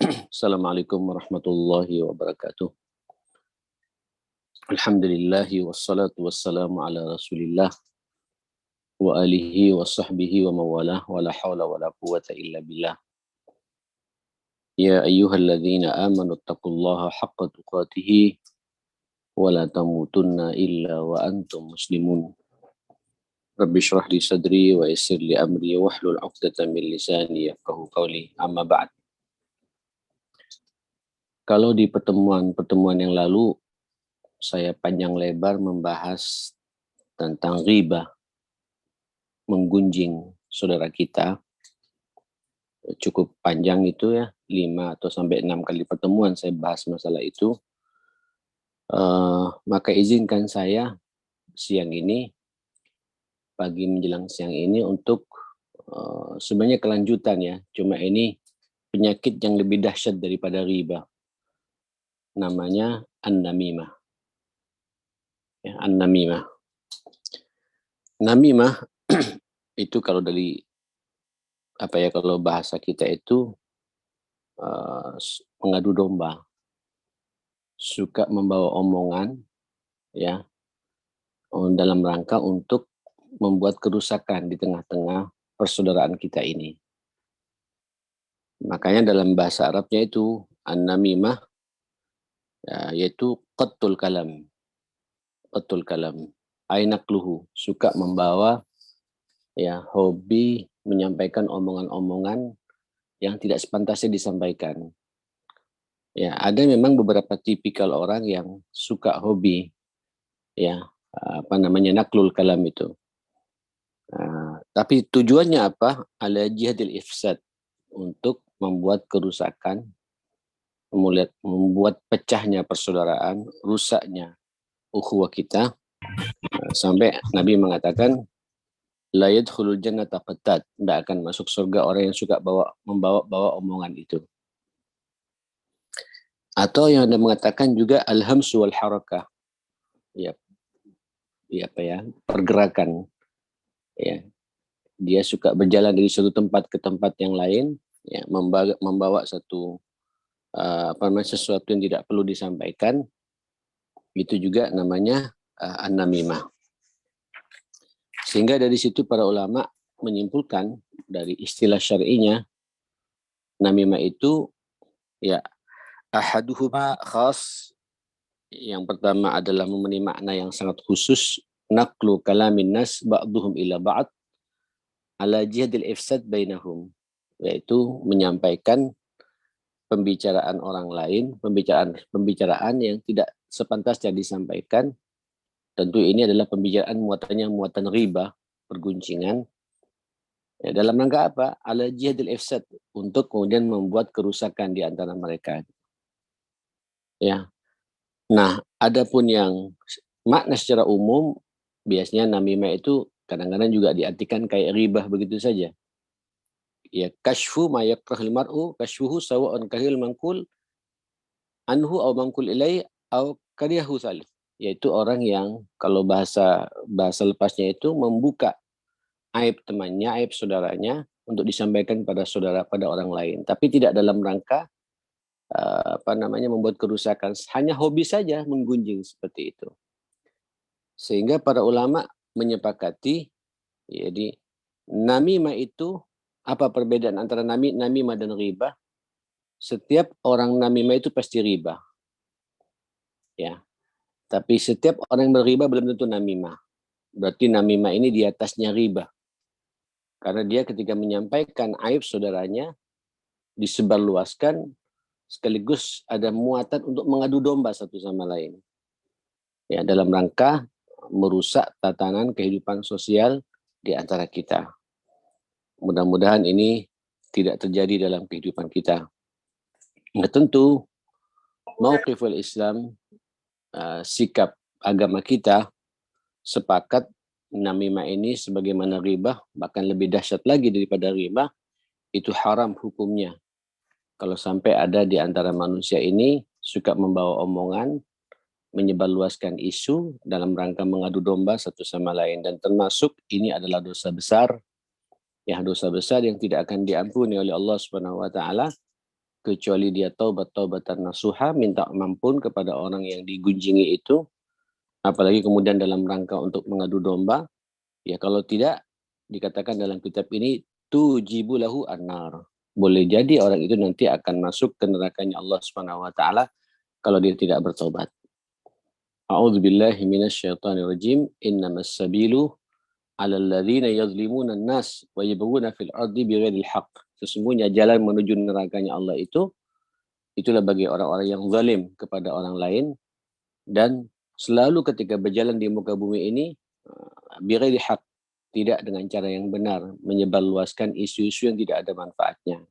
Assalamualaikum warahmatullahi wabarakatuh. Alhamdulillahi wassalatu wassalamu ala rasulillah wa alihi wa sahbihi wa mawalah wa la hawla wa la quwata illa billah. Ya ayyuhalladzina amanu taqullaha haqqa tuqatihi wa la tamutunna illa wa antum muslimun. Rabbi shrah li sadri wa yassir li amri wahlul 'uqdatam min lisani yafqahu qawli. Amma ba'd. Kalau di pertemuan yang lalu saya panjang lebar membahas tentang ghibah, menggunjing saudara kita, cukup panjang itu ya, 5 atau sampai 6 kali pertemuan saya bahas masalah itu. Maka izinkan saya siang ini, pagi menjelang siang ini untuk sebenarnya kelanjutan ya, cuma ini penyakit yang lebih dahsyat daripada ghibah. Namanya an-namimah. Ya, an-namimah. Namimah itu kalau dari kalau bahasa kita itu mengadu domba, suka membawa omongan ya dalam rangka untuk membuat kerusakan di tengah-tengah persaudaraan kita ini. Makanya dalam bahasa Arabnya itu an-namimah yaitu qattul kalam. Qattul kalam. Ainakluhu, suka membawa ya hobi menyampaikan omongan-omongan yang tidak sepantasnya disampaikan. Ya, ada memang beberapa tipikal orang yang suka hobi ya naklul kalam itu. Tapi tujuannya apa? Ala jihadil ifsad, untuk membuat kerusakan, membuat pecahnya persaudaraan, rusaknya ukhuwah kita, sampai Nabi mengatakan la yadkhulul jannata qattat, tidak akan masuk surga orang yang suka membawa omongan itu. Atau yang Anda mengatakan juga alhamsu wal harakah, pergerakan, ya, dia suka berjalan dari suatu tempat ke tempat yang lain, ya, membawa satu sesuatu yang tidak perlu disampaikan, itu juga namanya an-namimah. Sehingga dari situ para ulama menyimpulkan dari istilah syar'inya, namimah itu ya ahaduhuma khas, yang pertama adalah mempunyai makna yang sangat khusus, naqlu kalamin nas ba'duhum ila ba'd ala jihadil ifsad bainahum, yaitu menyampaikan pembicaraan orang lain, pembicaraan yang tidak sepantasnya disampaikan. Tentu ini adalah pembicaraan muatan riba, perguncingan. Ya, dalam rangka apa? Ala jihadil ifsad, untuk kemudian membuat kerusakan di antara mereka. Ya. Nah, adapun yang makna secara umum, biasanya namimah itu kadang-kadang juga diartikan kayak ribah begitu saja. Ya, kashfu ma yakrahul mar'u kashfuhu sawa'un kahil mangkul anhu aw mangkul ilai aw kariyahu salih. Yaitu orang yang kalau bahasa lepasnya itu membuka aib temannya, aib saudaranya untuk disampaikan pada orang lain, tapi tidak dalam rangka membuat kerusakan, hanya hobi saja menggunjing seperti itu. Sehingga para ulama menyepakati, jadi namimah itu apa perbedaan antara namimah dan ghibah? Setiap orang namimah itu pasti ghibah. Ya. Tapi setiap orang yang berghibah belum tentu namimah. Berarti namimah ini di atasnya ghibah. Karena dia ketika menyampaikan aib saudaranya disebarluaskan, sekaligus ada muatan untuk mengadu domba satu sama lain. Ya, dalam rangka merusak tatanan kehidupan sosial di antara kita. Mudah-mudahan ini tidak terjadi dalam kehidupan kita. Nah, tentu mauqiful Islam, sikap agama kita sepakat namimah ini sebagaimana ghibah, bahkan lebih dahsyat lagi daripada ghibah, itu haram hukumnya. Kalau sampai ada di antara manusia ini suka membawa omongan, menyebarluaskan isu dalam rangka mengadu domba satu sama lain, dan termasuk ini adalah dosa besar, ya, dosa besar yang tidak akan diampuni oleh Allah Subhanahu wa taala kecuali dia taubatan nasuha, minta ampun kepada orang yang digunjingi itu, apalagi kemudian dalam rangka untuk mengadu domba, ya kalau tidak, dikatakan dalam kitab ini, tujibu lahu annar. Boleh jadi orang itu nanti akan masuk ke nerakanya Allah Subhanahu wa taala kalau dia tidak bertobat. A'udzubillahi minasyaitonirrajim. Innamas sabilu 'alal ladzina yazlimuna an-nas wa yabghuna fil ardi bighairil haqq. Sesungguhnya jalan menuju nerakanya Allah itulah bagi orang-orang yang zalim kepada orang lain dan selalu ketika berjalan di muka bumi ini bighairil haqq, tidak dengan cara yang benar, menyebarluaskan isu-isu yang tidak ada manfaatnya.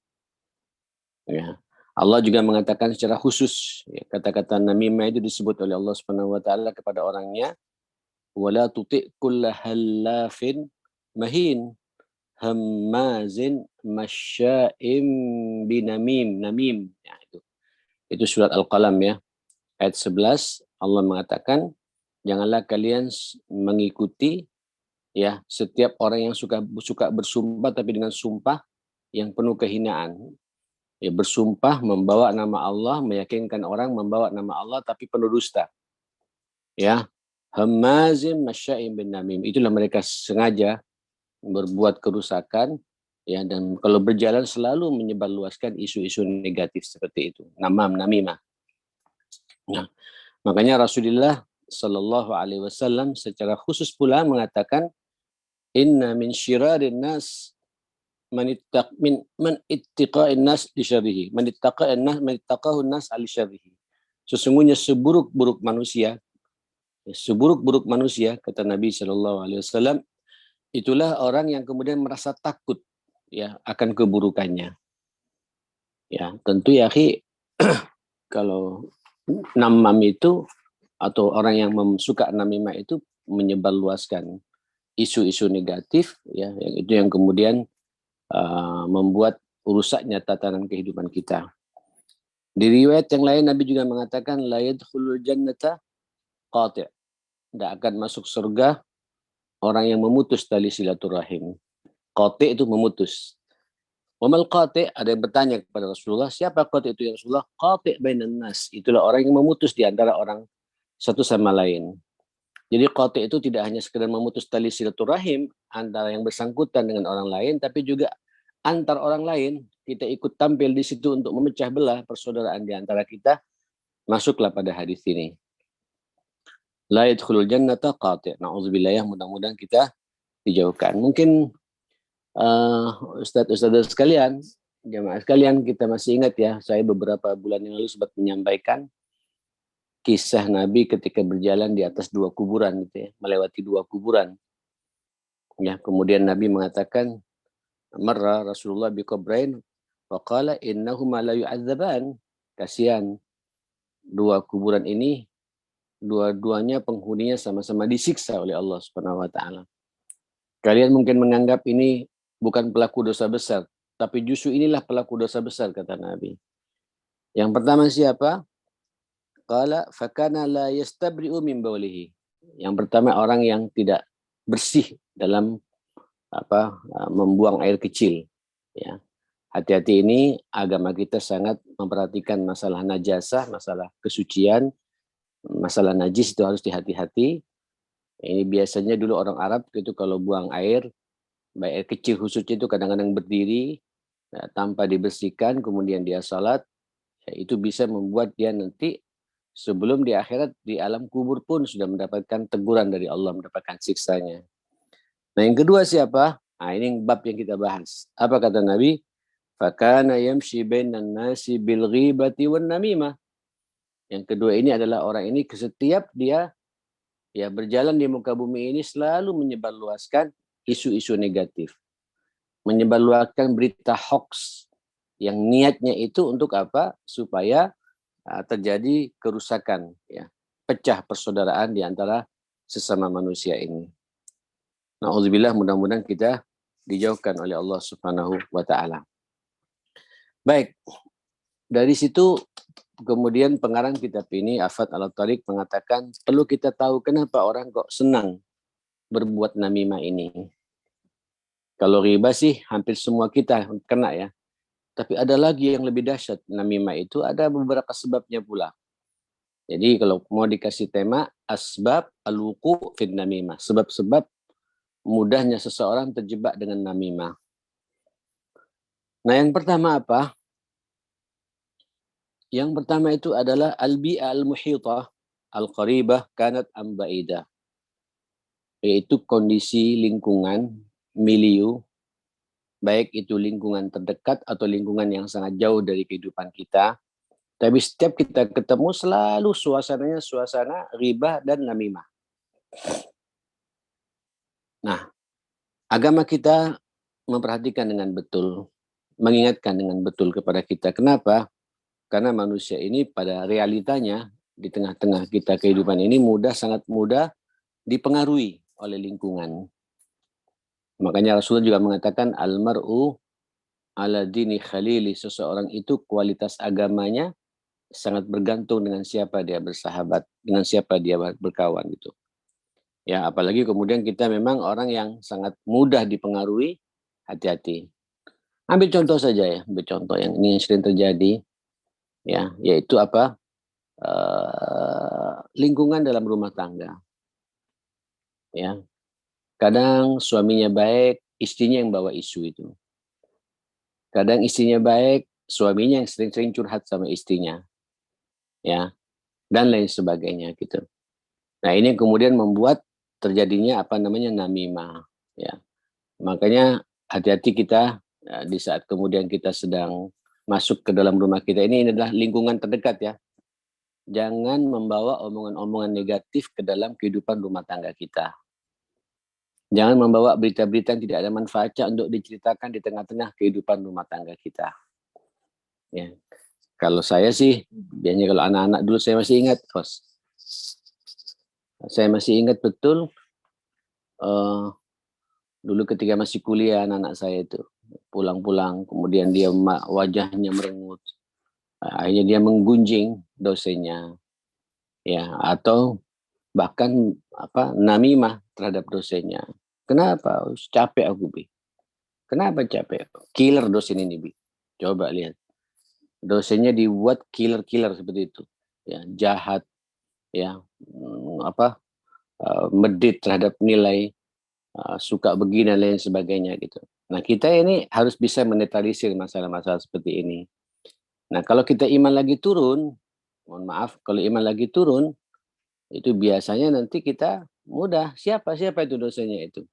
Ya. Allah juga mengatakan secara khusus, ya, kata-kata namimah itu disebut oleh Allah Subhanahu wa taala kepada orangnya, wala tuti' kulla hallafin mahin hammazin masya'im binamim. Namim, ya, itu surat Al-Qalam ya, ayat 11. Allah mengatakan, janganlah kalian mengikuti ya setiap orang yang suka bersumpah tapi dengan sumpah yang penuh kehinaan. Ya, bersumpah membawa nama Allah, meyakinkan orang membawa nama Allah tapi penuh dusta. Ya, hamazim masya'im bin namim. Itulah mereka sengaja berbuat kerusakan ya, dan kalau berjalan selalu menyebarluaskan isu-isu negatif seperti itu. Namimah. Nah, makanya Rasulullah Shallallahu alaihi wasallam secara khusus pula mengatakan, inna min syirarin nas man ittaqa'in nas li syarrihi. Man ittaqahu nas ali syarrihi. Sesungguhnya seburuk-buruk manusia, kata Nabi Shallallahu alaihi wasallam, itulah orang yang kemudian merasa takut ya akan keburukannya. Ya, tentu ya akhi, kalau namam itu atau orang yang suka namimah itu menyebarluaskan isu-isu negatif ya, yang itu yang kemudian membuat rusaknya tatanan kehidupan kita. Di riwayat yang lain Nabi juga mengatakan la yadkhulul jannata qati'. Tidak akan masuk surga orang yang memutus tali silaturahim. Qati' itu memutus. Wamal qati', ada yang bertanya kepada Rasulullah, siapa qati' itu ya Rasulullah? Qati' bainan nas. Itulah orang yang memutus di antara orang satu sama lain. Jadi qati' itu tidak hanya sekedar memutus tali silaturahim antara yang bersangkutan dengan orang lain, tapi juga antar orang lain. Kita ikut tampil di situ untuk memecah belah persaudaraan di antara kita. Masuklah pada hadis ini. La yadkhulul jannata qati'. Na'udzubillah, ya, mudah-mudahan kita dijauhkan. Mungkin Ustadz sekalian, jamaah sekalian, kita masih ingat ya, saya beberapa bulan yang lalu sempat menyampaikan kisah Nabi ketika berjalan di atas 2 kuburan gitu ya, melewati 2 kuburan. Ya, kemudian Nabi mengatakan, marra Rasulullah biqabrain wa qala innahuma la yu'adzaban. Kasihan 2 kuburan ini, dua-duanya penghuninya sama-sama disiksa oleh Allah Subhanahu wa taala. Kalian mungkin menganggap ini bukan pelaku dosa besar, tapi justru inilah pelaku dosa besar, kata Nabi. Yang pertama siapa? Qala fakana la yastabri'u min baulihi. Yang pertama orang yang tidak bersih dalam membuang air kecil. Ya. Hati-hati, ini agama kita sangat memperhatikan masalah najasah, masalah kesucian, masalah najis itu harus dihati-hati. Ini biasanya dulu orang Arab itu kalau buang air, baik air kecil khususnya itu kadang-kadang berdiri ya, tanpa dibersihkan, kemudian dia salat, ya, itu bisa membuat dia nanti sebelum di akhirat di alam kubur pun sudah mendapatkan teguran dari Allah, mendapatkan siksanya. Nah, yang kedua siapa? Nah, ini bab yang kita bahas. Apa kata Nabi? Fakana yamshi bainan nasi bil ghibati wan namimah. Yang kedua ini adalah orang ini setiap dia ya berjalan di muka bumi ini selalu menyebarluaskan isu-isu negatif. Menyebarluaskan berita hoax yang niatnya itu untuk apa? Supaya terjadi kerusakan ya, pecah persaudaraan di antara sesama manusia ini. Na'udzubillah, mudah-mudahan kita dijauhkan oleh Allah Subhanahu wa taala. Baik, dari situ kemudian pengarang kitab ini Afat Al-Tariq mengatakan perlu kita tahu kenapa orang kok senang berbuat namimah ini. Kalau riba sih hampir semua kita kena ya. Tapi ada lagi yang lebih dahsyat namimah itu, ada beberapa sebabnya pula. Jadi kalau mau dikasih tema asbab al-wuqu' fin namimah, sebab-sebab mudahnya seseorang terjebak dengan namimah. Nah, yang pertama apa? Yang pertama itu adalah al-bi'ah al-muhitah al-qaribah kanat am ba'idah. Yaitu kondisi lingkungan, milieu, baik itu lingkungan terdekat atau lingkungan yang sangat jauh dari kehidupan kita. Tapi setiap kita ketemu selalu suasananya suasana ghibah dan namimah. Nah, agama kita memperhatikan dengan betul, mengingatkan dengan betul kepada kita. Kenapa? Karena manusia ini pada realitanya di tengah-tengah kita kehidupan ini sangat mudah dipengaruhi oleh lingkungan. Makanya Rasulullah juga mengatakan almar'u ala dini khalili, seseorang itu kualitas agamanya sangat bergantung dengan siapa dia bersahabat, dengan siapa dia berkawan gitu. Ya, apalagi kemudian kita memang orang yang sangat mudah dipengaruhi, hati-hati. Ambil contoh saja ya, ambil contoh yang ini yang sering terjadi, ya, yaitu apa? Lingkungan dalam rumah tangga. Ya, kadang suaminya baik, istrinya yang bawa isu itu. Kadang istrinya baik, suaminya yang sering-sering curhat sama istrinya, ya, dan lain sebagainya gitu. Nah, ini kemudian membuat terjadinya apa namanya namimah, ya. Makanya hati-hati kita di saat kemudian kita sedang masuk ke dalam rumah kita ini adalah lingkungan terdekat ya. Jangan membawa omongan-omongan negatif ke dalam kehidupan rumah tangga kita. Jangan membawa berita-berita yang tidak ada manfaatnya untuk diceritakan di tengah-tengah kehidupan rumah tangga kita. Ya. Kalau saya sih, biasanya kalau anak-anak dulu saya masih ingat, Bos. Saya masih ingat betul dulu ketika masih kuliah anak-anak saya itu pulang-pulang, kemudian dia wajahnya merengut, akhirnya dia menggunjing dosennya, ya, atau bahkan namimah terhadap dosennya. Kenapa? Capek aku, Bi. Kenapa capek? Killer dosen ini, Bi. Coba lihat. Dosennya dibuat killer-killer seperti itu. Ya, jahat, ya, medit terhadap nilai, suka begini dan lain sebagainya gitu. Nah, kita ini harus bisa menetralisir masalah-masalah seperti ini. Nah, kalau kita iman lagi turun, mohon maaf, kalau iman lagi turun, itu biasanya nanti kita mudah. Siapa itu dosennya itu?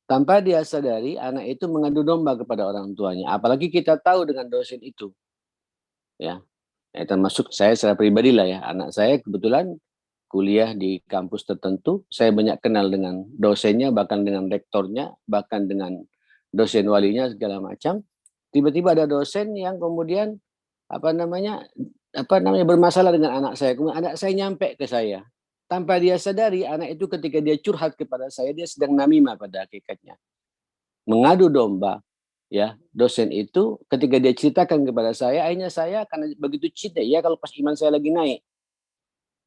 Tanpa dia sadari, anak itu mengadu domba kepada orang tuanya. Apalagi kita tahu dengan dosen itu. Ya, termasuk saya secara pribadi lah ya. Anak saya kebetulan kuliah di kampus tertentu. Saya banyak kenal dengan dosennya, bahkan dengan rektornya, bahkan dengan dosen walinya segala macam. Tiba-tiba ada dosen yang kemudian bermasalah dengan anak saya. Kemudian anak saya nyampe ke saya. Tanpa dia sadari, anak itu ketika dia curhat kepada saya, dia sedang namimah pada hakikatnya. Mengadu domba. Ya, dosen itu ketika dia ceritakan kepada saya, akhirnya saya karena begitu cinta, ya kalau pas iman saya lagi naik.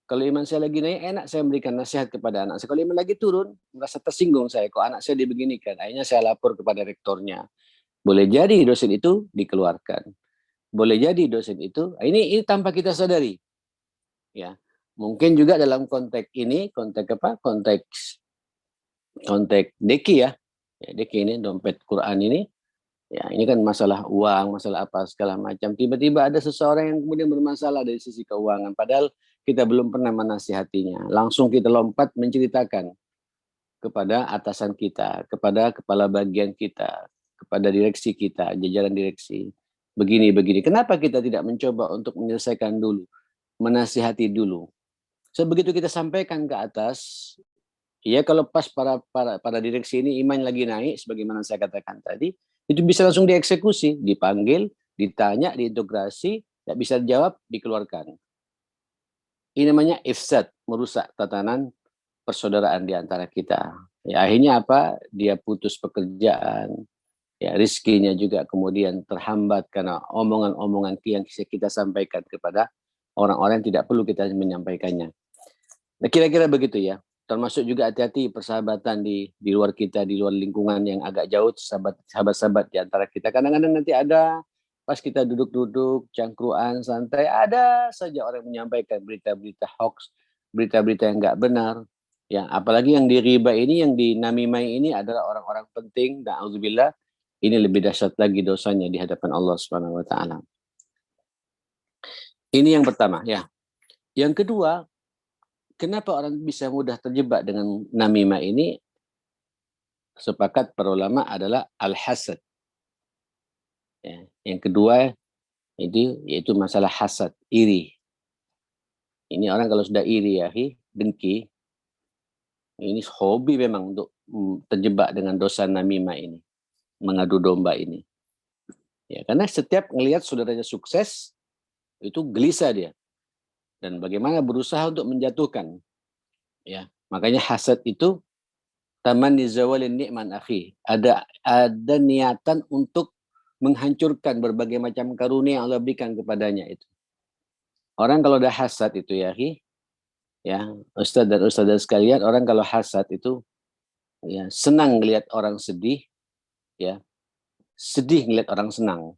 Kalau iman saya lagi naik, enak saya memberikan nasihat kepada anak saya. Kalau iman lagi turun, merasa tersinggung saya. Kok anak saya dibeginikan? Akhirnya saya lapor kepada rektornya. Boleh jadi dosen itu dikeluarkan. Boleh jadi dosen itu, ini tanpa kita sadari. Ya, mungkin juga dalam konteks ini, konteks deki ya. Ya, deki ini dompet Quran ini. Ya, ini kan masalah uang, masalah apa segala macam. Tiba-tiba ada seseorang yang kemudian bermasalah dari sisi keuangan. Padahal kita belum pernah menasihatinya. Langsung kita lompat menceritakan kepada atasan kita, kepada kepala bagian kita, kepada direksi kita, jajaran direksi. Begini. Kenapa kita tidak mencoba untuk menyelesaikan dulu, menasihati dulu? Sebegitu kita sampaikan ke atas, ya kalau pas para direksi ini iman lagi naik, sebagaimana saya katakan tadi, itu bisa langsung dieksekusi, dipanggil, ditanya, diintegrasi, tidak bisa dijawab, dikeluarkan. Ini namanya ifsad, merusak tatanan persaudaraan di antara kita. Ya, akhirnya apa? Dia putus pekerjaan, ya rizkinya juga kemudian terhambat karena omongan-omongan yang kita sampaikan kepada orang-orang yang tidak perlu kita menyampaikannya. Nah, kira-kira begitu ya. Termasuk juga hati-hati persahabatan di luar kita, di luar lingkungan yang agak jauh, sahabat-sahabat di antara kita. Kadang-kadang nanti ada pas kita duduk-duduk, cangkruan, santai, ada saja orang menyampaikan berita-berita hoax, berita-berita yang nggak benar. Ya, apalagi yang di riba ini, yang di namimai ini adalah orang-orang penting. Na'udzubillah, ini lebih dahsyat lagi dosanya di hadapan Allah Subhanahu wa taala. Ini yang pertama, ya. Yang kedua, kenapa orang bisa mudah terjebak dengan namimah ini? Sepakat para ulama adalah al-hasad. Ya. Yang kedua, itu yaitu masalah hasad, iri. Ini orang kalau sudah iri, ya, dengki, ini hobi memang untuk terjebak dengan dosa namimah ini, mengadu domba ini. Ya, karena setiap ngelihat saudaranya sukses, itu gelisah dia. Dan bagaimana berusaha untuk menjatuhkan. Ya, makanya hasad itu tamanni zawalin ni'man akhi. Ada niatan untuk menghancurkan berbagai macam karunia yang Allah berikan kepadanya itu. Orang kalau ada hasad itu, ya, ya, Ustaz dan Ustazah sekalian, orang kalau hasad itu, ya, senang ngelihat orang sedih, ya, sedih ngelihat orang senang,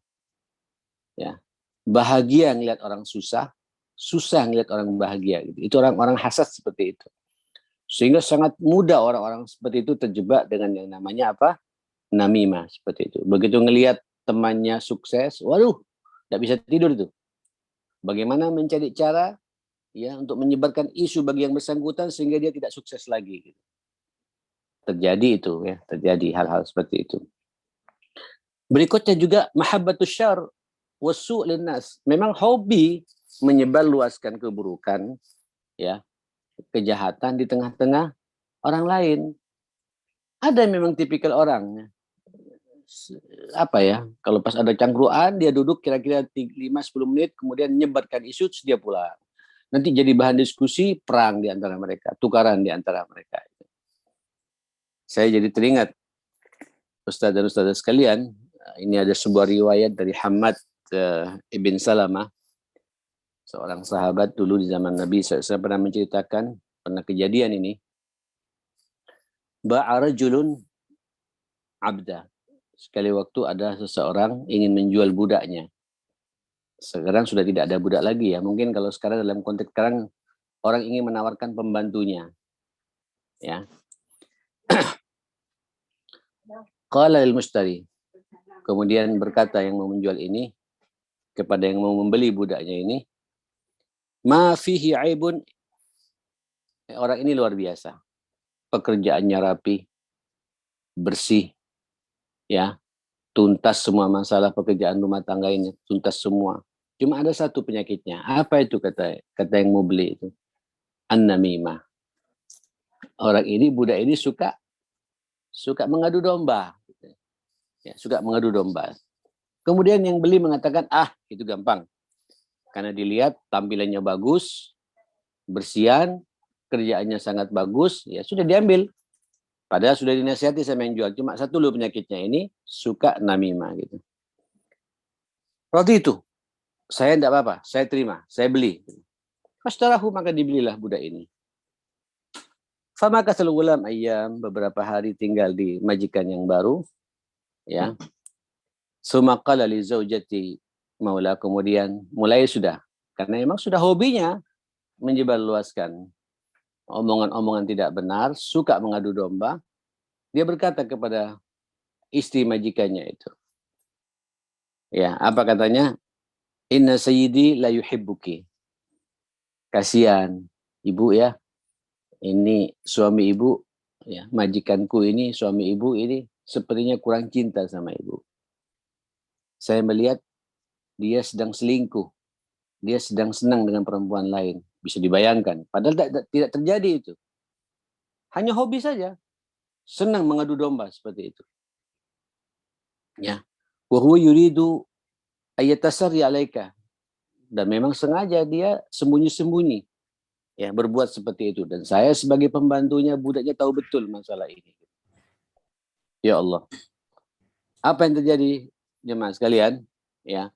ya, bahagia ngelihat orang susah, susah ngelihat orang bahagia, gitu. Itu orang-orang hasad seperti itu. Sehingga sangat mudah orang-orang seperti itu terjebak dengan yang namanya apa? Namimah, seperti itu. Begitu ngelihat temannya sukses, waduh, tidak bisa tidur itu. Bagaimana mencari cara, ya, untuk menyebarkan isu bagi yang bersangkutan sehingga dia tidak sukses lagi, gitu. Terjadi itu, ya, terjadi hal-hal seperti itu. Berikutnya juga mahabbatus syarr wasu' linnas. Memang hobi menyebarluaskan keburukan, ya, kejahatan di tengah-tengah orang lain. Ada memang tipikal orang, apa ya, kalau pas ada cangkruan dia duduk kira-kira 5-10 menit kemudian menyebarkan isu dia pulang. Nanti jadi bahan diskusi, perang di antara mereka, tukaran di antara mereka. Saya jadi teringat Ustaz dan Ustazah sekalian, ini ada sebuah riwayat dari Hamad ibn Salamah, seorang sahabat dulu di zaman Nabi. Saya pernah menceritakan, pernah kejadian ini. Ba'arajulun abda. Sekali waktu ada seseorang ingin menjual budaknya. Sekarang sudah tidak ada budak lagi, ya. Mungkin kalau sekarang dalam konteks sekarang orang ingin menawarkan pembantunya. Ya. Qala lil mustari. Kemudian berkata yang mau menjual ini kepada yang mau membeli budaknya ini, ma fihi aibun. Orang ini luar biasa. Pekerjaannya rapi, bersih, ya, tuntas semua masalah pekerjaan rumah tangga ini, tuntas semua. Cuma ada satu penyakitnya. Apa itu, kata yang mau beli itu? An-namimah. Orang ini, budak ini suka mengadu domba. Ya, suka mengadu domba. Kemudian yang beli mengatakan, itu gampang. Karena dilihat tampilannya bagus, bersihan, kerjaannya sangat bagus, ya sudah diambil. Padahal sudah dinasihati sama yang jual. Cuma satu loh penyakitnya ini, suka namimah gitu. Waktu itu, saya tidak apa-apa, saya terima, saya beli. Fashtarahu, maka dibelilah budak ini. Famaka salugulam ayam, beberapa hari tinggal di majikan yang baru, ya. Sumaqala li zaujati maula, kemudian mulai sudah, karena memang sudah hobinya menyebarluaskan omongan-omongan tidak benar, suka mengadu domba, dia berkata kepada istri majikannya itu. Ya, apa katanya? Inna sayyidi la yuhibbuki. Kasihan ibu, ya. Ini suami ibu, ya, majikanku ini, suami ibu ini sepertinya kurang cinta sama ibu. Saya melihat dia sedang selingkuh. Dia sedang senang dengan perempuan lain. Bisa dibayangkan. Padahal tidak terjadi itu. Hanya hobi saja. Senang mengadu domba seperti itu. Ya. Wa huwa yuridu ayatasarri alaika. Dan memang sengaja dia sembunyi-sembunyi, ya, berbuat seperti itu. Dan saya sebagai pembantunya, budaknya tahu betul masalah ini. Ya Allah. Apa yang terjadi, jemaah sekalian? Ya.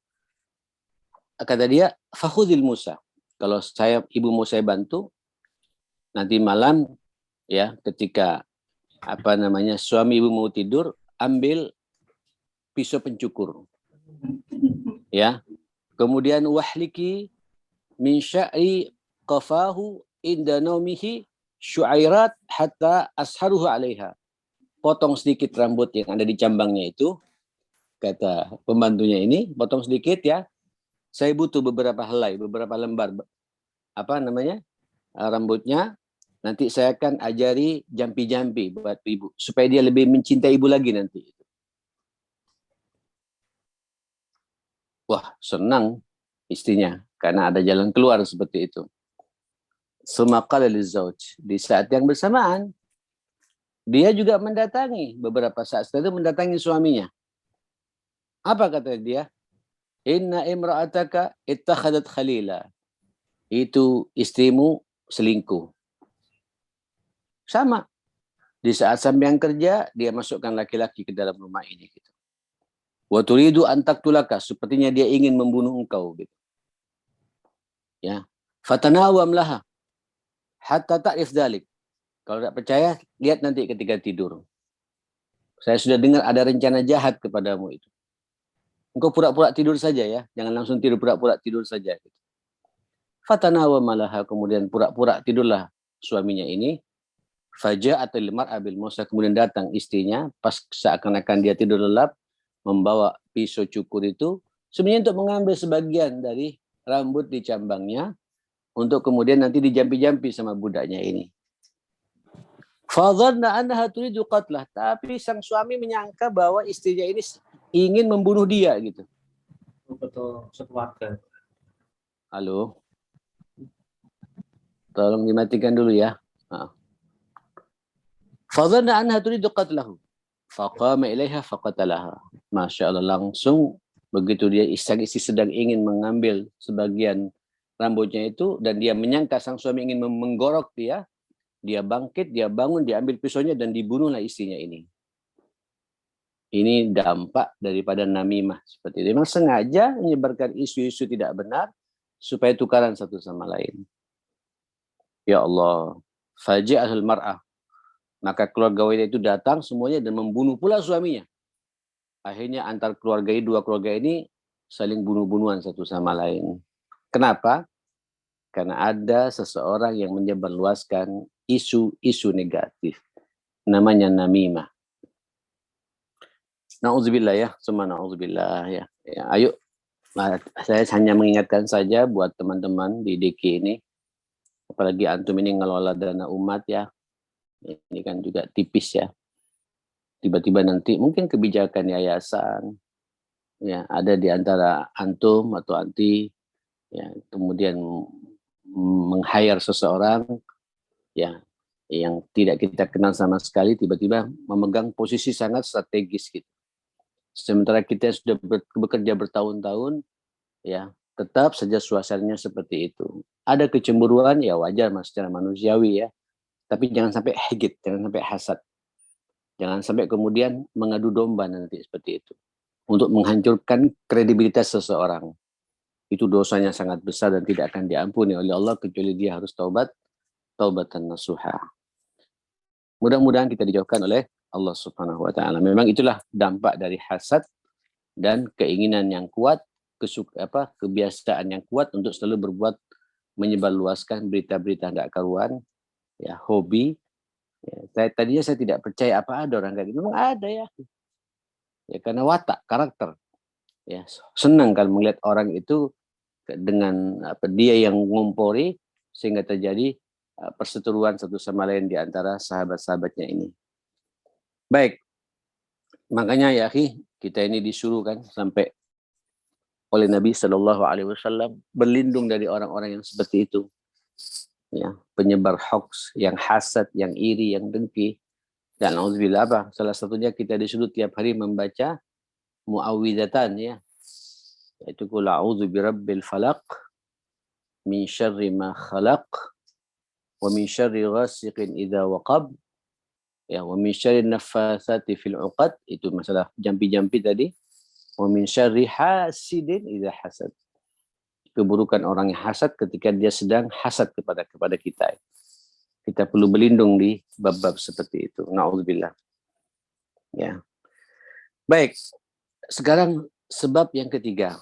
Kata dia, fakhudil Musa. Kalau ibu mau saya bantu, nanti malam, ya, ketika suami ibu mau tidur, ambil pisau pencukur. Ya. Kemudian wahliki min sya'ri qafahu inda naumihi syu'airat hatta asharuhu 'alaiha. Potong sedikit rambut yang ada di cambangnya itu, kata pembantunya ini, potong sedikit ya. Saya butuh beberapa helai, beberapa lembar rambutnya. Nanti saya akan ajari jampi-jampi buat ibu supaya dia lebih mencintai ibu lagi nanti. Wah, senang istrinya karena ada jalan keluar seperti itu. Sumaqala lizauj. Di saat yang bersamaan, dia juga mendatangi, beberapa saat setelah itu mendatangi suaminya. Apa kata dia? Inna imra'ataka ittakhadat khalila. Itu istrimu selingkuh. Sama. Di saat sampean kerja, dia masukkan laki-laki ke dalam rumah ini. Gitu. Wa turidu an taqtulaka. Sepertinya dia ingin membunuh engkau. Gitu. Ya. Fatanawam laha. Hatta ta'rif dhalik. Kalau tidak percaya, lihat nanti ketika tidur. Saya sudah dengar ada rencana jahat kepadamu itu. Engkau pura-pura tidur saja ya. Jangan langsung tidur, pura-pura tidur saja. Gitu. Fatanawam laha. Kemudian pura-pura tidurlah suaminya ini. Faja'atil mar'a bil musa, kemudian datang istrinya pas seakan-akan dia tidur lelap membawa pisau cukur itu sebenarnya untuk mengambil sebagian dari rambut di cambangnya untuk kemudian nanti dijampi-jampi sama budaknya ini. Fadhanna annaha turidu qatlah, tapi sang suami menyangka bahwa istrinya ini ingin membunuh dia gitu. Betul, sekeluarga. Halo. Tolong dimatikan dulu ya. Fadhanna annaha turidu qatlahu. Faqama ilaiha faqatalaha. Masya Allah, langsung begitu dia istri sedang ingin mengambil sebagian rambutnya itu dan dia menyangka sang suami ingin menggorok dia bangkit, dia bangun, dia ambil pisaunya dan dibunuhlah istrinya ini. Ini dampak daripada namimah seperti itu. Memang sengaja menyebarkan isu-isu tidak benar supaya tukaran satu sama lain. Ya Allah, faji'atul mar'ah. Maka keluarga wanita itu datang semuanya dan membunuh pula suaminya. Akhirnya antar dua keluarga ini saling bunuh-bunuhan satu sama lain. Kenapa? Karena ada seseorang yang menyebarluaskan isu-isu negatif. Namanya namimah. Na'udzubillah ya, semua na'udzubillah ya. Ayo, saya hanya mengingatkan saja buat teman-teman di DK ini. Apalagi antum ini ngelola dana umat ya. Ini kan juga tipis ya. Tiba-tiba nanti mungkin kebijakan yayasan ya ada di antara antum atau anti ya kemudian meng-hire seseorang ya yang tidak kita kenal sama sekali tiba-tiba memegang posisi sangat strategis gitu. Sementara kita sudah bekerja bertahun-tahun ya tetap saja suasananya seperti itu. Ada kecemburuan ya wajar mas secara manusiawi ya. Tapi jangan sampai hegit, jangan sampai hasad. Jangan sampai kemudian mengadu domba nanti seperti itu. Untuk menghancurkan kredibilitas seseorang. Itu dosanya sangat besar dan tidak akan diampuni oleh Allah kecuali dia harus taubat, taubatan nasuha. Mudah-mudahan kita dijauhkan oleh Allah Subhanahu wa taala. Memang itulah dampak dari hasad dan keinginan yang kuat, kebiasaan yang kuat untuk selalu berbuat menyebarluaskan berita-berita tidak karuan, ya hobi. Ya, tadinya saya tidak percaya apa ada orang kayak gitu. Memang ada ya. Ya karena watak, karakter. Ya, senang kalau melihat orang itu dengan dia yang ngompori sehingga terjadi perseteruan satu sama lain di antara sahabat-sahabatnya ini. Baik. Makanya ya akhi, kita ini disuruh kan sampai oleh Nabi Shallallahu alaihi wasallam berlindung dari orang-orang yang seperti itu. Ya, penyebar hoax, yang hasad, yang iri, yang dengki. Dan auzubillah apa? Salah satunya kita disuruh tiap hari membaca muawwidatan ya. Yaitu qul a'udzu birabbil falaq min syarri ma khalaq wa min syarri ghasiqin idza waqab ya wa min syarri naffatsati fil 'uqad, itu masalah jampi-jampi tadi. Wa min syarri hasidin idza hasad. Keburukan orang yang hasad ketika dia sedang hasad kepada kita. Kita perlu berlindung di bab-bab seperti itu. Na'udzubillah. Ya. Baik. Sekarang sebab yang ketiga.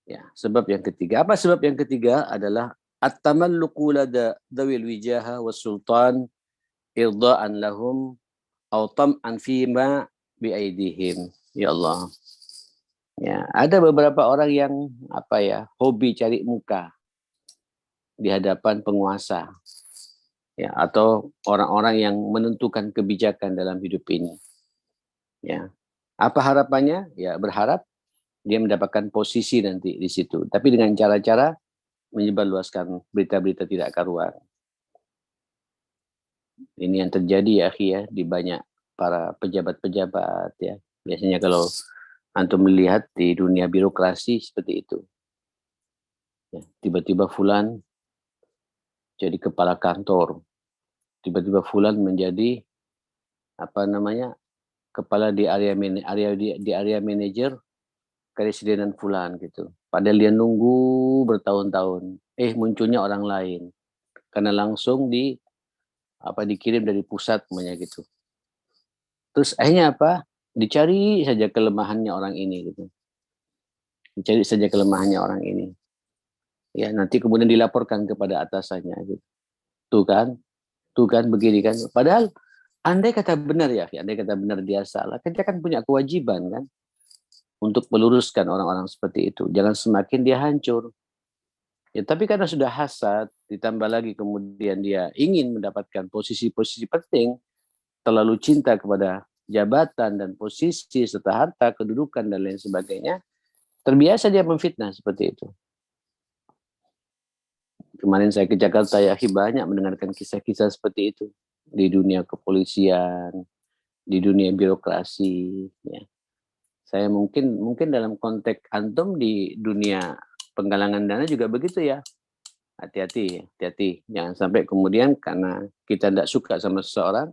Ya, sebab yang ketiga. Apa sebab yang ketiga? Adalah at-tamalluqu lada dawil wijaha was sultan irda'an lahum aw tam'an fima biaidihim. Ya Allah. Ya, ada beberapa orang yang hobi cari muka di hadapan penguasa, ya, atau orang-orang yang menentukan kebijakan dalam hidup ini. Ya, apa harapannya? Ya, berharap dia mendapatkan posisi nanti di situ, tapi dengan cara-cara menyebarluaskan berita-berita tidak karuan. Ini yang terjadi ya, akhi, ya, di banyak para pejabat-pejabat, ya. Biasanya kalau antum melihat di dunia birokrasi seperti itu. Ya, tiba-tiba fulan jadi kepala kantor, tiba-tiba fulan menjadi kepala di area manajer kepresidenan fulan gitu. Padahal dia nunggu bertahun-tahun. Munculnya orang lain karena langsung dikirim dari pusat namanya gitu. Terus akhirnya apa? Dicari saja kelemahannya orang ini gitu. Dicari saja kelemahannya orang ini. Ya, nanti kemudian dilaporkan kepada atasannya gitu. Tuh kan begini kan. Padahal andai kata benar ya, andai kata benar dia salah, kita kan punya kewajiban kan untuk meluruskan orang-orang seperti itu. Jangan semakin dia hancur. Ya, tapi karena sudah hasad, ditambah lagi kemudian dia ingin mendapatkan posisi-posisi penting, terlalu cinta kepada jabatan dan posisi serta harta, kedudukan dan lain sebagainya, terbiasa dia memfitnah seperti itu. Kemarin saya ke Jakarta, ya, banyak mendengarkan kisah-kisah seperti itu di dunia kepolisian, di dunia birokrasi. Ya. Saya mungkin dalam konteks antum di dunia penggalangan dana juga begitu ya. Hati-hati. Jangan sampai kemudian karena kita tidak suka sama seseorang,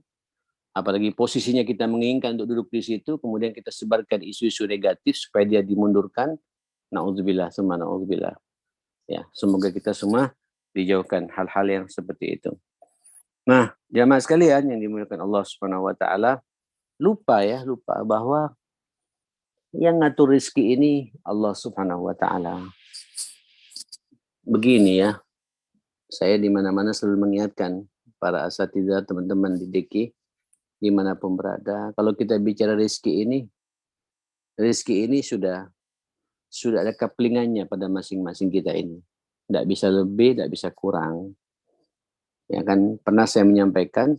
apalagi posisinya kita menginginkan untuk duduk di situ, kemudian kita sebarkan isu-isu negatif supaya dia dimundurkan. Na'udzubillah, semua na'udzubillah. Ya, semoga kita semua dijauhkan hal-hal yang seperti itu. Nah, jamaah sekalian yang dimuliakan Allah Subhanahu wa taala, lupa bahwa yang ngatur rezeki ini Allah Subhanahu wa taala. Begini ya, saya di mana-mana selalu mengingatkan para asatidzah, teman-teman di DK dimanapun berada, kalau kita bicara rezeki ini sudah ada kaplingannya pada masing-masing kita ini. Tidak bisa lebih, tidak bisa kurang. Ya kan, pernah saya menyampaikan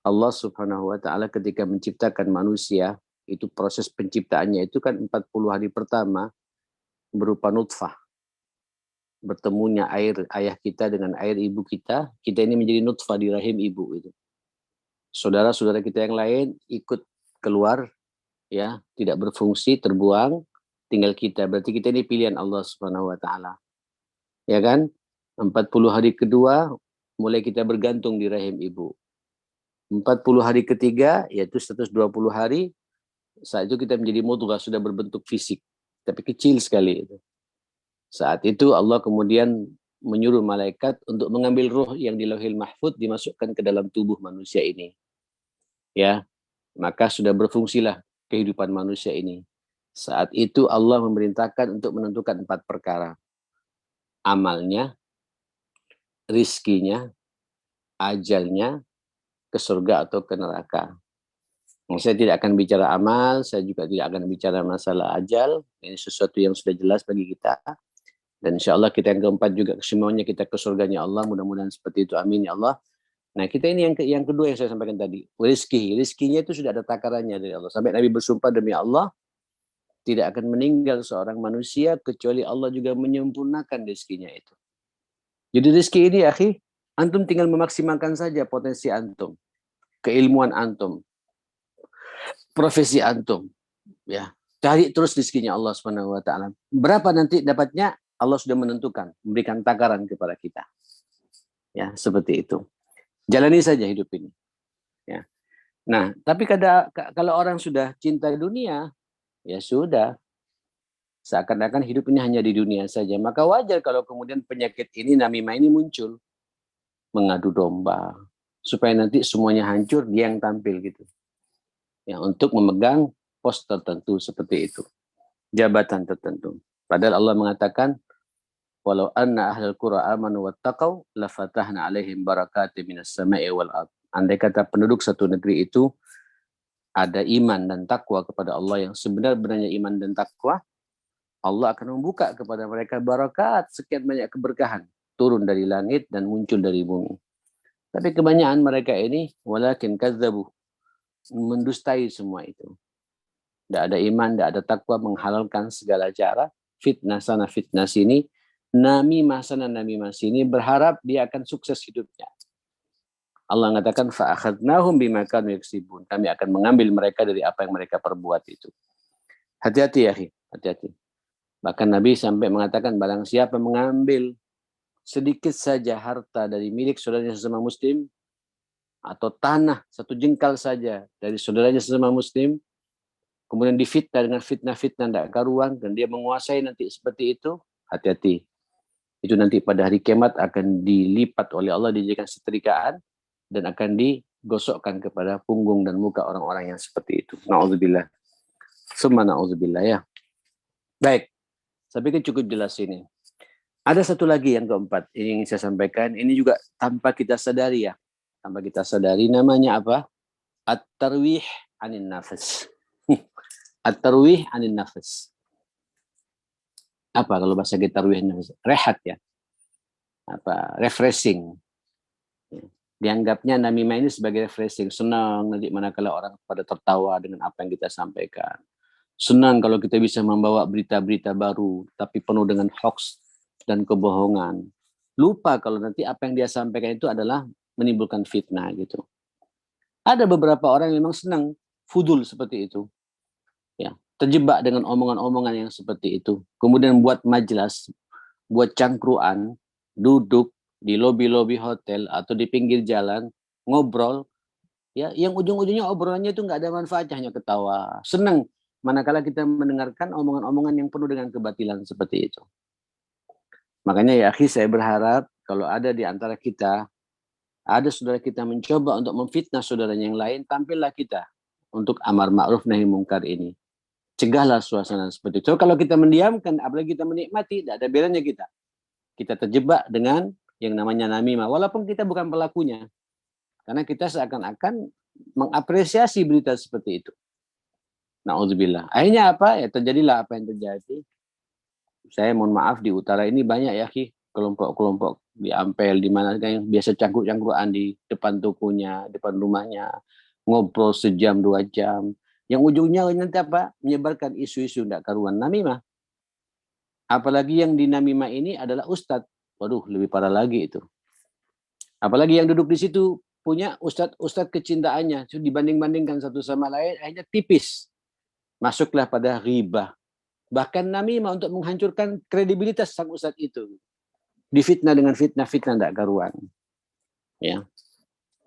Allah Subhanahu wa taala ketika menciptakan manusia, itu proses penciptaannya itu kan 40 hari pertama berupa nutfah. Bertemunya air ayah kita dengan air ibu kita ini menjadi nutfah di rahim ibu itu. Saudara-saudara kita yang lain ikut keluar, ya, tidak berfungsi, terbuang, tinggal kita. Berarti kita ini pilihan Allah Subhanahu wa taala. Ya kan? 40 hari kedua mulai kita bergantung di rahim ibu. 40 hari ketiga yaitu 120 hari saat itu kita menjadi mudghah, sudah berbentuk fisik tapi kecil sekali itu. Saat itu Allah kemudian menyuruh malaikat untuk mengambil ruh yang di Lauhil Mahfuz dimasukkan ke dalam tubuh manusia ini. Ya, maka sudah berfungsilah kehidupan manusia ini. Saat itu Allah memerintahkan untuk menentukan 4 perkara. Amalnya, rizkinya, ajalnya, ke surga atau ke neraka. Saya tidak akan bicara amal, saya juga tidak akan bicara masalah ajal. Ini sesuatu yang sudah jelas bagi kita. Dan insya Allah kita yang keempat juga semuanya kita ke surganya Allah. Mudah-mudahan seperti itu. Amin ya Allah. Nah, kita ini yang kedua yang saya sampaikan tadi. Rizkinya itu sudah ada takarannya dari Allah. Sampai Nabi bersumpah demi Allah, tidak akan meninggal seorang manusia kecuali Allah juga menyempurnakan rizkinya itu. Jadi rizki ini, akhi, antum tinggal memaksimalkan saja potensi antum, keilmuan antum, profesi antum, ya. Cari terus rizkinya Allah Subhanahu wa taala. Berapa nanti dapatnya? Allah sudah menentukan, memberikan takaran kepada kita. Ya, seperti itu. Jalani saja hidup ini. Ya. Nah, tapi kalau orang sudah cinta dunia, ya sudah. Seakan-akan hidup ini hanya di dunia saja. Maka wajar kalau kemudian penyakit ini, namimah ini muncul. Mengadu domba. Supaya nanti semuanya hancur, dia yang tampil gitu. Ya, untuk memegang pos tertentu seperti itu. jabatan tertentu. Padahal Allah mengatakan, walau anna ahlal qura amanu wattaqau lafatahna alaihim barakatim minas sama'i wal ard. Andai kata penduduk satu negeri itu ada iman dan takwa kepada Allah, yang sebenar-benarnya iman dan takwa, Allah akan membuka kepada mereka barakat, sekian banyak keberkahan turun dari langit dan muncul dari bumi. Tapi kebanyakan mereka ini walakin kadzabu, mendustai semua itu. Tidak ada iman, tidak ada takwa, menghalalkan segala cara, fitnah sana fitnah sini, namimah sana namimah sini, berharap dia akan sukses hidupnya. Allah mengatakan fa'akhadnahum bima kanu yaksibun. Kami akan mengambil mereka dari apa yang mereka perbuat itu. Hati-hati ya, hati-hati. Bahkan Nabi sampai mengatakan, barang siapa mengambil sedikit saja harta dari milik saudaranya sesama muslim, atau tanah satu jengkal saja dari saudaranya sesama muslim, kemudian difitnah dengan fitnah-fitnah tidak karuan, dan dia menguasai nanti seperti itu, hati-hati. Itu nanti pada hari kiamat akan dilipat oleh Allah, dijadikan setrikaan, dan akan digosokkan kepada punggung dan muka orang-orang yang seperti itu. Na'udzubillah. Summa na'udzubillah ya. Baik, saya pikir cukup jelas ini. Ada satu lagi yang keempat, ini yang saya sampaikan, ini juga tanpa kita sadari ya. Tanpa kita sadari, namanya apa? At-tarwih anin nafas. At-tarwih anin nafas. Apa kalau bahasa kita tarwih anin nafas? Rehat ya. Apa? Refreshing. Dianggapnya namimah ini sebagai refreshing. Senang nanti manakala orang pada tertawa dengan apa yang kita sampaikan. Senang kalau kita bisa membawa berita-berita baru, tapi penuh dengan hoax dan kebohongan. Lupa kalau nanti apa yang dia sampaikan itu adalah menimbulkan fitnah gitu. Ada beberapa orang yang memang senang fudul seperti itu. Ya, terjebak dengan omongan-omongan yang seperti itu. Kemudian buat majelis, buat cangkruan, duduk di lobi-lobi hotel atau di pinggir jalan, ngobrol, ya, yang ujung-ujungnya obrolannya itu nggak ada manfaatnya, hanya ketawa. Senang manakala kita mendengarkan omongan-omongan yang penuh dengan kebatilan seperti itu. Makanya ya akhi, saya berharap kalau ada di antara kita, ada saudara kita mencoba untuk memfitnah saudaranya yang lain, tampillah kita untuk amar ma'ruf nahi mungkar ini. Cegahlah suasana seperti itu. So, kalau kita mendiamkan, apalagi kita menikmati, tidak ada bedanya kita. Kita terjebak dengan yang namanya namimah, walaupun kita bukan pelakunya. Karena kita seakan-akan mengapresiasi berita seperti itu. Na'udzubillah. Akhirnya apa? Ya terjadilah apa yang terjadi. Saya mohon maaf, di utara ini banyak ya, kelompok-kelompok di Ampel, di mana yang biasa cangkruk-cangkruan di depan tokonya, depan rumahnya, ngobrol sejam 2 jam. Yang ujungnya nanti apa? Menyebarkan isu-isu tidak karuan, namimah. Apalagi yang di namimah ini adalah ustadz. Waduh, lebih parah lagi itu. Apalagi yang duduk di situ punya ustadz kecintaannya, dibanding-bandingkan satu sama lain, akhirnya tipis. Masuklah pada ghibah. Bahkan namimah untuk menghancurkan kredibilitas sang ustadz itu. Difitnah dengan fitnah-fitnah tidak karuan. Ya.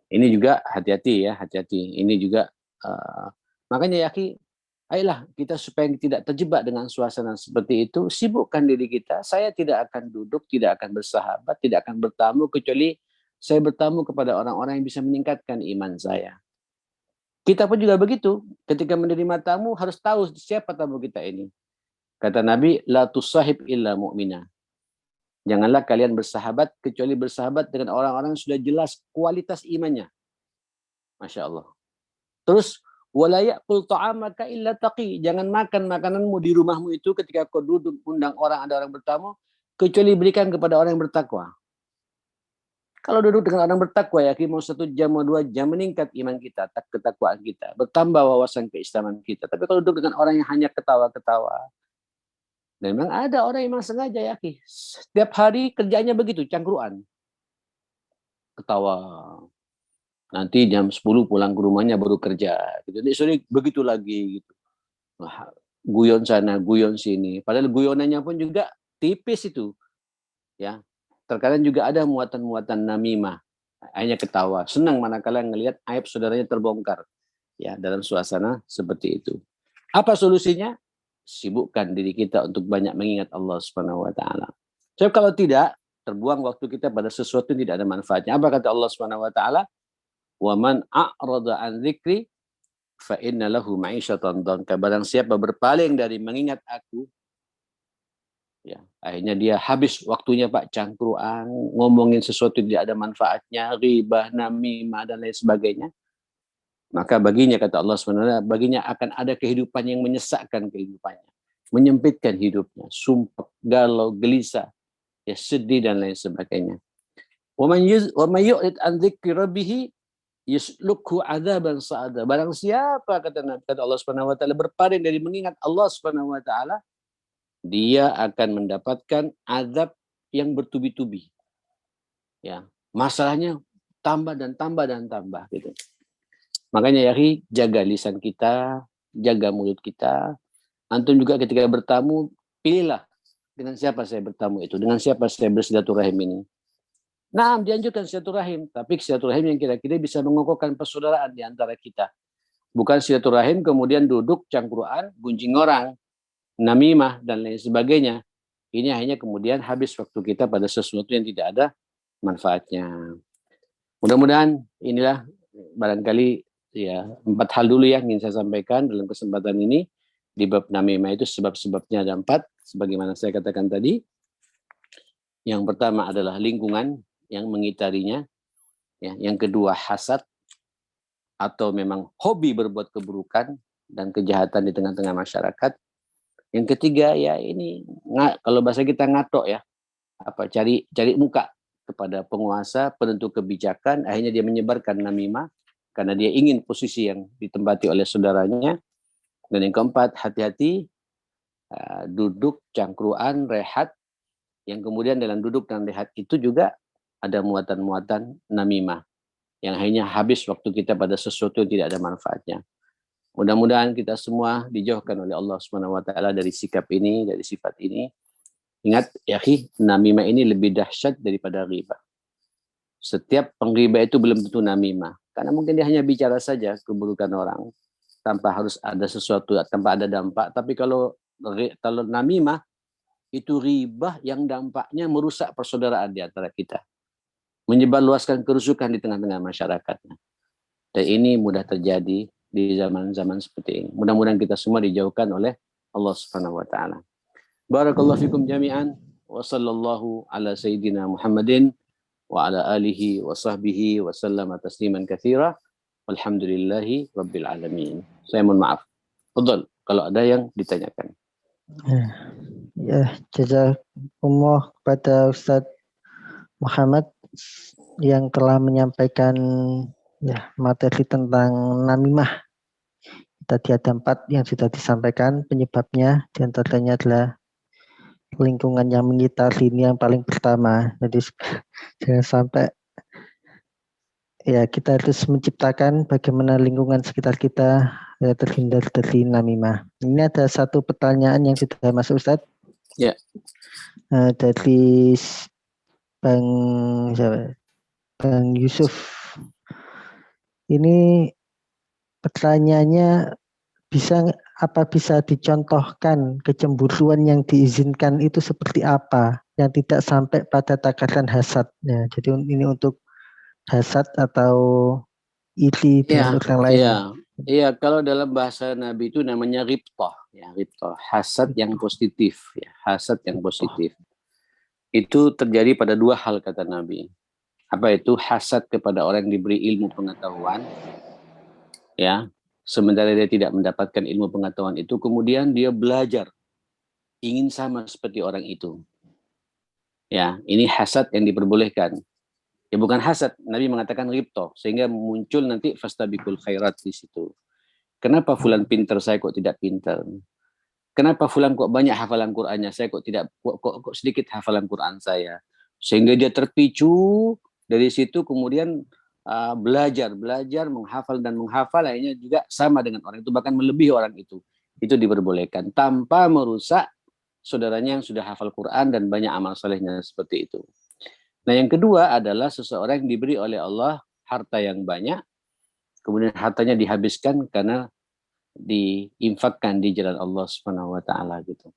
Ini juga hati-hati ya, hati-hati. Ini juga makanya ya akhi, ayolah kita supaya tidak terjebak dengan suasana seperti itu, sibukkan diri kita. Saya tidak akan duduk, tidak akan bersahabat, tidak akan bertamu, kecuali saya bertamu kepada orang-orang yang bisa meningkatkan iman saya. Kita pun juga begitu. Ketika menerima tamu, harus tahu siapa tamu kita ini. Kata Nabi, la tusahib illa mu'minah. Janganlah kalian bersahabat, kecuali bersahabat dengan orang-orang yang sudah jelas kualitas imannya. Masya Allah. Terus, wala ya'kul ta'amaka illa taqi. Jangan makan makananmu di rumahmu itu ketika kau duduk undang orang, ada orang bertamu, kecuali berikan kepada orang yang bertakwa. Kalau duduk dengan orang bertakwa ya, mau 1 jam, mau 2 jam, meningkat iman kita, ketakwaan kita, bertambah wawasan keislaman kita. Tapi kalau duduk dengan orang yang hanya ketawa-ketawa, dan memang ada orang yang memang sengaja ya, setiap hari kerjanya begitu, cangkruan, ketawa. Nanti jam 10 pulang ke rumahnya baru kerja. Gitu. Jadi sore begitu lagi gitu. Nah, guyon sana, guyon sini. Padahal guyonannya pun juga tipis itu. Ya. Terkadang juga ada muatan-muatan namimah. Hanya ketawa. Senang manakala ngelihat aib saudaranya terbongkar. Ya, dalam suasana seperti itu. Apa solusinya? Sibukkan diri kita untuk banyak mengingat Allah Subhanahu wa taala. So, kalau tidak, terbuang waktu kita pada sesuatu yang tidak ada manfaatnya. Apa kata Allah Subhanahu wa taala? Wa man a'rada an dzikri fa inna lahu ma'isyatan dhanka. Barang siapa berpaling dari mengingat aku, ya, akhirnya dia habis waktunya Pak cangkruan, ngomongin sesuatu yang tidak ada manfaatnya, ghibah, namimah dan lain sebagainya. Maka baginya kata Allah SWT, baginya akan ada kehidupan yang menyesakkan kehidupannya, menyempitkan hidupnya, sumpah, galau, gelisah, ya sedih dan lain sebagainya. Wa man yu'rid an dzikri rabbih yuslukhu adzaban sa'ada. Barang siapa kata Allah Subhanahu wa taala berpaling dari mengingat Allah Subhanahu wa taala, dia akan mendapatkan azab yang bertubi-tubi. Ya, masalahnya tambah dan tambah dan tambah gitu. Makanya ya, jaga lisan kita, jaga mulut kita. Antum juga ketika bertamu, pilihlah dengan siapa saya bertamu itu, dengan siapa saya bersilaturahim ini. Nah, dianjurkan silaturahim, tapi silaturahim yang kira-kira bisa mengokohkan persaudaraan di antara kita. Bukan silaturahim kemudian duduk cangkruan, gunjing orang, namimah dan lain sebagainya. Ini akhirnya kemudian habis waktu kita pada sesuatu yang tidak ada manfaatnya. Mudah-mudahan inilah barangkali ya 4 hal dulu yang ingin saya sampaikan dalam kesempatan ini. Di bab namimah itu sebab-sebabnya ada 4, sebagaimana saya katakan tadi. Yang pertama adalah lingkungan yang mengitarinya. Ya, yang kedua hasad atau memang hobi berbuat keburukan dan kejahatan di tengah-tengah masyarakat. Yang ketiga ya ini kalau bahasa kita ngatok ya, cari muka kepada penguasa, penentu kebijakan, akhirnya dia menyebarkan namimah karena dia ingin posisi yang ditempati oleh saudaranya. Dan yang keempat, hati-hati duduk cangkruan rehat, yang kemudian dalam duduk dan rehat itu juga ada muatan-muatan namimah yang akhirnya habis waktu kita pada sesuatu yang tidak ada manfaatnya. Mudah-mudahan kita semua dijauhkan oleh Allah Subhanahu wa taala dari sikap ini, dari sifat ini. Ingat ya, namimah ini lebih dahsyat daripada riba. Setiap pengriba itu belum tentu namimah, karena mungkin dia hanya bicara saja keburukan orang tanpa harus ada sesuatu, tanpa ada dampak. Tapi kalau namimah itu riba yang dampaknya merusak persaudaraan di antara kita, menyebarluaskan kerusukan di tengah-tengah masyarakatnya. Dan ini mudah terjadi di zaman-zaman seperti ini. Mudah-mudahan kita semua dijauhkan oleh Allah Subhanahu wa taala. Barakallahu fikum jami'an wa sallallahu ala sayyidina Muhammadin wa ala alihi wa sahbihi wa sallama tasliman katsira. Walhamdulillahi rabbil alamin. Saya mohon maaf. Fadhal kalau ada yang ditanyakan. Ya, jazakumullah kepada Ustaz Muhammad yang telah menyampaikan ya materi tentang namimah. Tadi ada 4 yang sudah disampaikan penyebabnya, di antaranya adalah lingkungan yang mengitari, ini yang paling pertama. Jadi jangan sampai ya kita harus menciptakan bagaimana lingkungan sekitar kita terhindar dari namimah. Ini ada satu pertanyaan yang sudah masuk Ustaz. Ya. Dari Bang Yusuf. Ini pertanyaannya, bisa dicontohkan kecemburuan yang diizinkan itu seperti apa, yang tidak sampai pada takaran hasad. Ya, jadi ini untuk hasad atau iri dengan orang lain. Iya, kalau dalam bahasa Nabi itu namanya ribtah, ya, ribtah, hasad yang positif, ya, hasad yang positif. Itu terjadi pada 2 hal kata Nabi. Apa itu? Hasad kepada orang yang diberi ilmu pengetahuan, ya, sementara dia tidak mendapatkan ilmu pengetahuan itu, kemudian dia belajar, ingin sama seperti orang itu. Ya, ini hasad yang diperbolehkan. Ya bukan hasad, Nabi mengatakan ribtah, sehingga muncul nanti fastabiqul khairat di situ. Kenapa fulan pintar, saya kok tidak pintar? Kenapa fulan kok banyak hafalan Qur'annya, saya kok tidak, kok sedikit hafalan Qur'an saya? Sehingga dia terpicu dari situ, kemudian belajar, menghafal dan menghafal, akhirnya juga sama dengan orang itu, bahkan melebihi orang itu. Itu diperbolehkan tanpa merusak saudaranya yang sudah hafal Quran dan banyak amal solehnya seperti itu. Nah, yang kedua adalah seseorang yang diberi oleh Allah harta yang banyak, kemudian hartanya dihabiskan karena diinfakkan di jalan Allah Subhanahu wa taala gitu.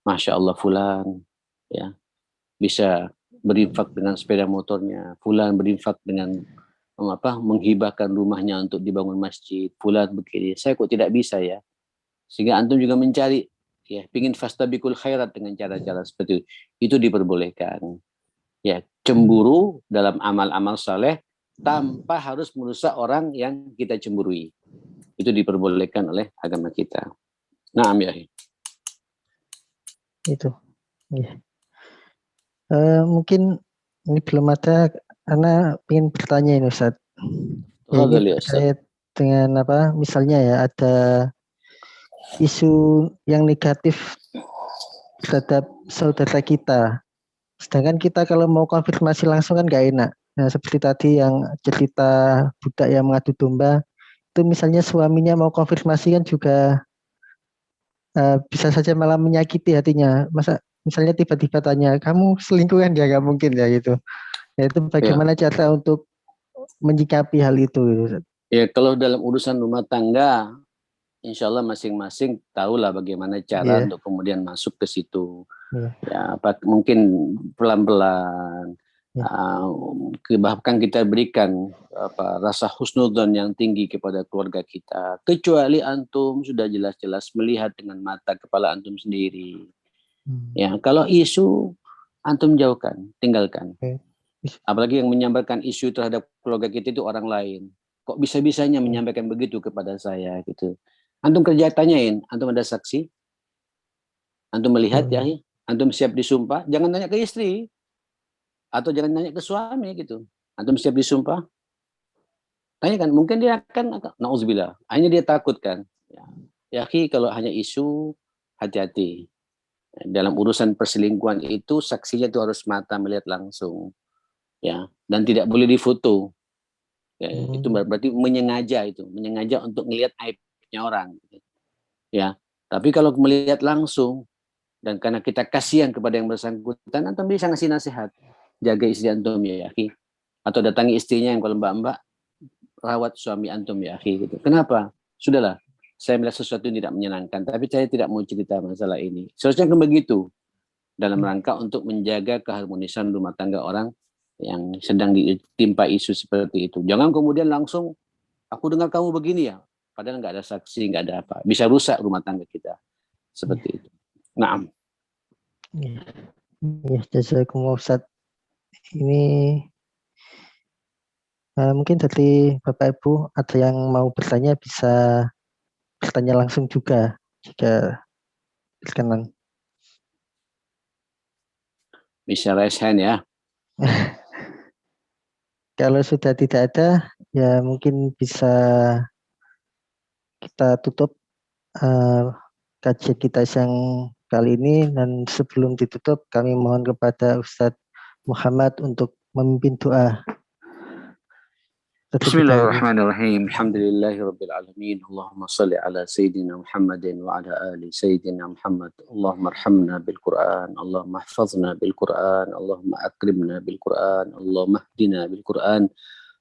Masya Allah fulan ya bisa berinfak dengan sepeda motornya, fulan berinfak dengan menghibahkan rumahnya untuk dibangun masjid, fulan begini, saya kok tidak bisa ya. Sehingga antum juga mencari, ya, pingin fastabiqul khairat dengan cara-cara seperti itu diperbolehkan. Ya, cemburu dalam amal-amal saleh tanpa harus merusak orang yang kita cemburui. Itu diperbolehkan oleh agama kita. Naam ya. Itu. Ya. Mungkin ini belum ada, karena ingin bertanya ini Ustaz. Ya, ini Tafadhal ya Ustaz. terkait dengan apa? Misalnya ya ada isu yang negatif terhadap saudara kita. Sedangkan kita kalau mau konfirmasi langsung kan nggak enak. Nah, seperti tadi yang cerita budak yang mengadu domba, itu misalnya suaminya mau konfirmasi kan juga bisa saja malah menyakiti hatinya. Masa misalnya tiba-tiba tanya, kamu selingkuh kan? Ya nggak mungkin ya gitu. Ya, itu bagaimana cara untuk menyikapi hal itu gitu. Ya, kalau dalam urusan rumah tangga, insya Allah masing-masing tahulah bagaimana cara untuk kemudian masuk ke situ. Ya, mungkin pelan-pelan. Bahkan kita berikan rasa husnudzon yang tinggi kepada keluarga kita. Kecuali antum sudah jelas-jelas melihat dengan mata kepala antum sendiri. Ya, kalau isu antum jauhkan, tinggalkan. Apalagi yang menyampaikan isu terhadap keluarga kita itu orang lain. Kok bisa-bisanya menyampaikan begitu kepada saya gitu. Antum kerja tanyain, antum ada saksi? Antum melihat ya, antum siap disumpah? Jangan tanya ke istri. Atau jangan tanya ke suami gitu. Antum siap disumpah? Tanyakan, mungkin dia akan na'udzubillah. Akhirnya dia takut kan. Ya, kalau hanya isu, hati-hati. Dalam urusan perselingkuhan itu saksinya itu harus mata melihat langsung. Ya, dan tidak boleh difoto. Ya, itu berarti menyengaja untuk melihat aibnya orang. Ya, tapi kalau melihat langsung dan karena kita kasihan kepada yang bersangkutan, antum bisa ngasih nasihat, jaga istri antum ya akhi, atau datangi istrinya yang kalau mbak-mbak rawat suami antum ya akhi gitu. Kenapa? Sudahlah, saya melihat sesuatu yang tidak menyenangkan, tapi saya tidak mau cerita masalah ini. Seharusnya kan begitu dalam rangka untuk menjaga keharmonisan rumah tangga orang yang sedang ditimpa isu seperti itu. Jangan kemudian langsung, aku dengar kamu begini ya, padahal nggak ada saksi, nggak ada apa. Bisa rusak rumah tangga kita. Seperti itu. Naam. Ya, jazakumullah Ustaz. Ini mungkin dari Bapak Ibu ada yang mau bertanya, bisa bertanya langsung juga jika berkenan. Bisa raise hand ya. Kalau sudah tidak ada, ya mungkin bisa kita tutup kajian kita yang kali ini. Dan sebelum ditutup, kami mohon kepada Ustadz Muhammad untuk memimpin doa. Bismillahirrahmanirrahim. Alhamdulillahirabbil alamin. Allahumma shalli ala sayyidina Muhammadin wa ala ali sayyidina Muhammad. Allahumma arhamna bil Qur'an, Allahumma ihfazna bil Qur'an, Allahumma akrimna bil Qur'an, Allahumma hdina bil Qur'an.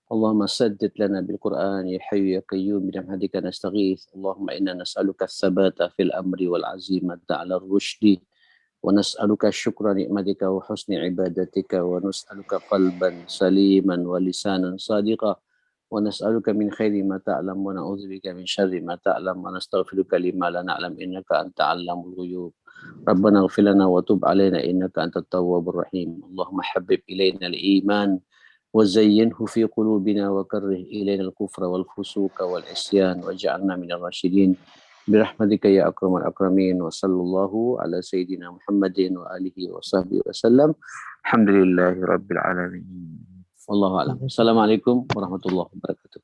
اللهم سدد لنا بالقرآن يا حي يا قيوم برحمتك نستغيث اللهم إنا نسألك الثبات في الأمر والعزيمة على الرشد ونسألك شكر نعمتك وحسن عبادتك ونسألك قلبا سليما ولسانا صادقا ونسألك من خير ما تعلم ونعوذ بك من شر ما تعلم ونستغفرك لما لا نعلم إنك أنت علام الغيوب ربنا اغفر لنا وتب علينا إنك أنت التواب الرحيم اللهم حبب إلينا الإيمان وزينه في قلوبنا وكره إلينا الكفر والفسوق والعصيان واجعلنا من الراشدين برحمتك يا أكرم الأكرمين وصلى الله على سيدنا محمد وآله وصحبه وسلم الحمد لله رب العالمين والله أعلم السلام عليكم ورحمة الله وبركاته.